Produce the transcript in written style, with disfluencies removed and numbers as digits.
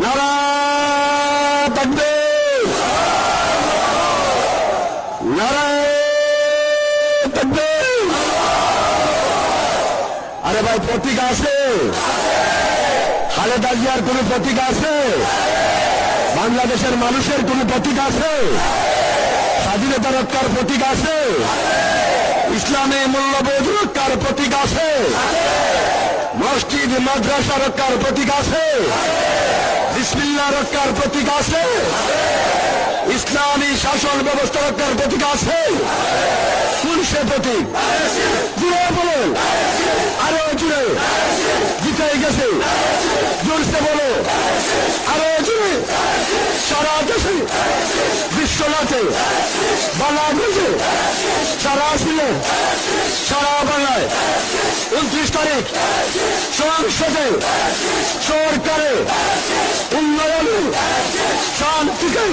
নারায়ে তাকবীর, নারায়ে তাকবীর। আরে ভাই, প্রতীক আছে? খালেদা জিয়ার কোন প্রতীক আছে? বাংলাদেশের মানুষের কোন প্রতীক আছে? স্বাধীনতা রক্ষার প্রতীক আছে? ইসলামী মূল্যবোধ রক্ষার প্রতীক আছে? মসজিদ মাদ্রাসা রক্ষার প্রতীক আছে? বিসমিল্লাহ রক্ষার প্রতীক আছে? ইসলামী শাসন ব্যবস্থা রক্ষার প্রতীক আছে? কোন সে প্রতীক? জুড়ে বলুন, আরো জুড়ে। জিতে গেছে, জোরসে বলো, আরো জুড়ে। সারা দেশে, বিশ্বনাথে, বাংলাদেশে, সারা আসলে, সারা বাংলায় 29 তারিখ সংসদে সরকারে উন্নয়নে শান্তিকে